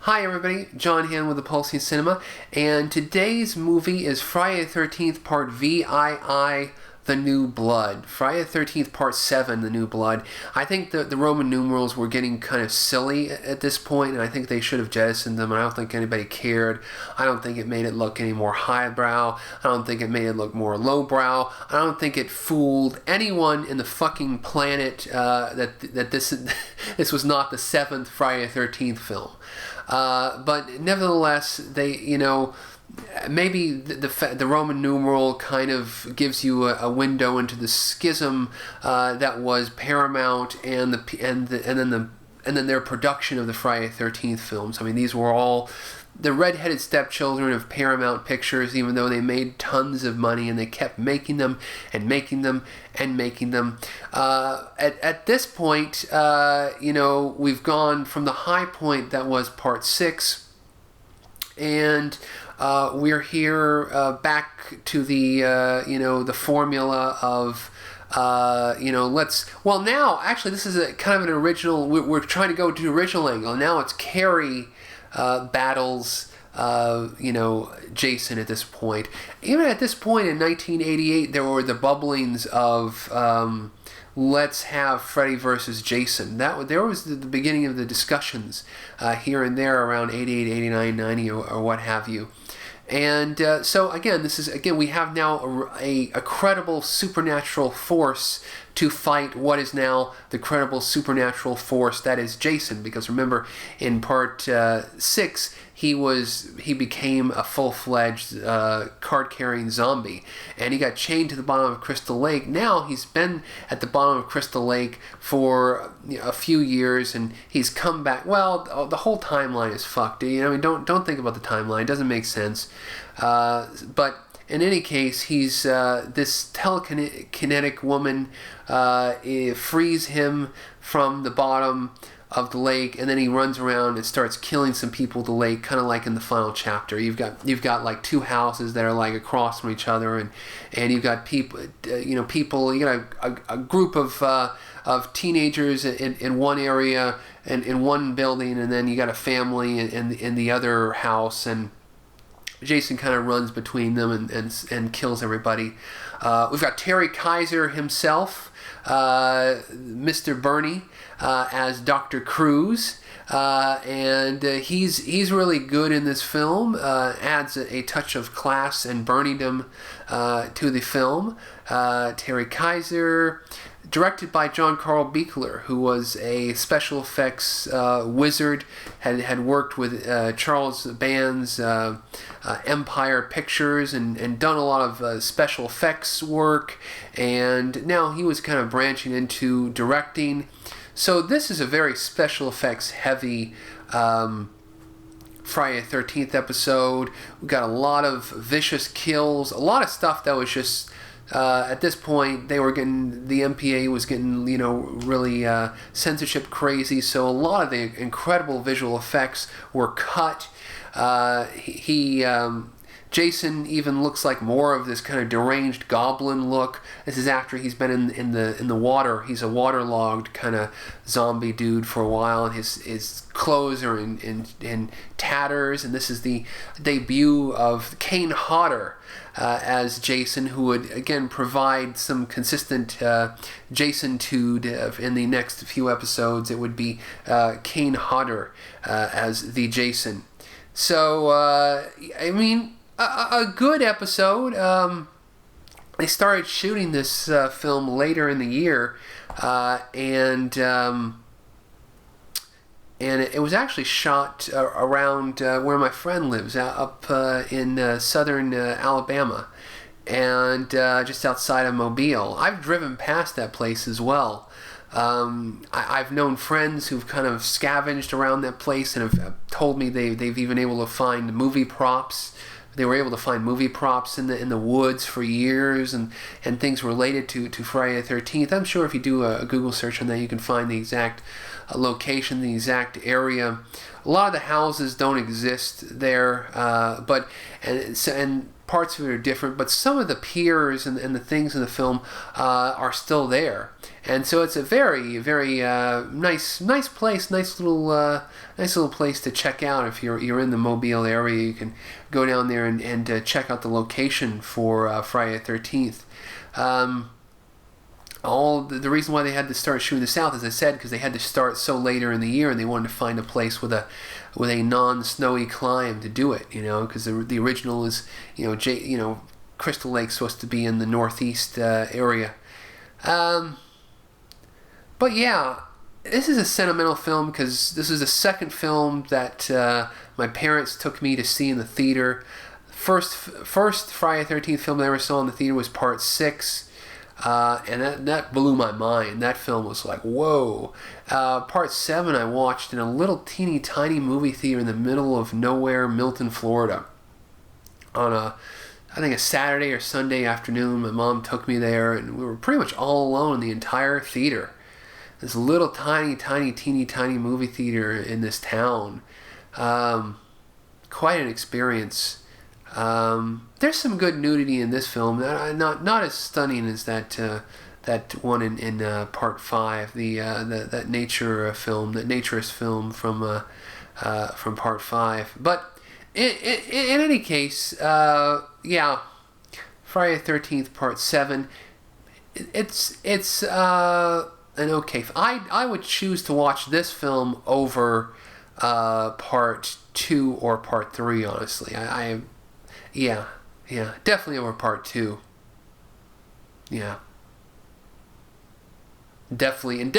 Hi everybody, John Hand with the Pulsing Cinema, and today's movie is Friday the 13th Part VII, The New Blood. Friday the 13th Part 7, The New Blood. I think the Roman numerals were getting kind of silly at this point, and I think they should have jettisoned them, and I don't think anybody cared. I don't think it made it look any more highbrow. I don't think it made it look more lowbrow. I don't think it fooled anyone in the fucking planet that this was not the 7th Friday the 13th film. But nevertheless, maybe the Roman numeral kind of gives you a window into the schism that was Paramount and then their production of the Friday the 13th films. I mean, these were all the redheaded stepchildren of Paramount Pictures, even though they made tons of money and they kept making them and making them and making them. At this point, we've gone from the high point that was Part 6, and we're here back to the formula of now actually this is a kind of an original. We're trying to go to the original angle. Now it's Carrie battles Jason at this point. Even at this point in 1988, there were the bubblings of let's have Freddy versus Jason. There was the beginning of the discussions here and there around 88, 89, 90 or what have you. And so again, we have now a credible supernatural force to fight what is now the credible supernatural force that is Jason. Because remember, in Part 6, he became a full-fledged card-carrying zombie, and he got chained to the bottom of Crystal Lake. Now he's been at the bottom of Crystal Lake for a few years, and he's come back. Well, the whole timeline is fucked. Don't think about the timeline; it doesn't make sense. But in any case, he's this telekinetic woman frees him from the bottom of the lake, and then he runs around and starts killing some people at the lake, kind of like in the final chapter. You've got like two houses that are like across from each other, and you've got people. You got a group of teenagers in one area and in one building, and then you got a family in the other house, and Jason kind of runs between them and kills everybody. We've got Terry Kaiser himself, Mr. Bernie, as Dr. Cruz, and he's really good in this film. Adds a touch of class and Berniedom to the film. Terry Kaiser, directed by John Carl Buechler, who was a special effects wizard, had worked with Charles Band's Empire Pictures and done a lot of special effects work, and now he was kind of branching into directing. So this is a very special effects heavy Friday the 13th episode. We got a lot of vicious kills, a lot of stuff that was just at this point the MPA was getting really censorship crazy, so a lot of the incredible visual effects were cut. Jason even looks like more of this kind of deranged goblin look. This is after he's been in the water. He's a waterlogged kind of zombie dude for a while, and his clothes are in tatters. And this is the debut of Kane Hodder as Jason, who would again provide some consistent Jason-tude in the next few episodes. It would be Kane Hodder as the Jason. So a good episode. They started shooting this film later in the year, and it was actually shot around where my friend lives, up in southern Alabama, and just outside of Mobile. I've driven past that place as well. I've known friends who've kind of scavenged around that place and have told me they've even able to find movie props. They were able to find movie props in the woods for years and things related to Friday the 13th. I'm sure if you do a Google search on that, you can find the exact location, the exact area. A lot of the houses don't exist there, but parts of it are different. But some of the piers and the things in the film are still there. And so it's a very, very nice place, nice little place to check out. If you're in the Mobile area, you can go down there and check out the location for Friday the 13th. The reason why they had to start shooting the South, as I said, because they had to start so later in the year, and they wanted to find a place with a non-snowy climb to do it. Because the original is Crystal Lake's supposed to be in the northeast area. But yeah, this is a sentimental film because this is the second film that my parents took me to see in the theater. First Friday the 13th film I ever saw in the theater was Part 6. And that blew my mind. That film was like, whoa. Part 7 I watched in a little teeny tiny movie theater in the middle of nowhere, Milton, Florida. On I think a Saturday or Sunday afternoon, my mom took me there, and we were pretty much all alone in the entire theater. This little teeny tiny movie theater in this town. Quite an experience. There's some good nudity in this film. Not as stunning as that one in Part 5. That nature film, that naturist film from Part 5. But in any case, yeah, Friday the 13th Part 7. It's an okay. I would choose to watch this film over Part 2 or Part 3. Honestly, yeah, definitely over Part 2. Yeah, definitely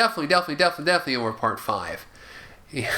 over Part 5. Yeah.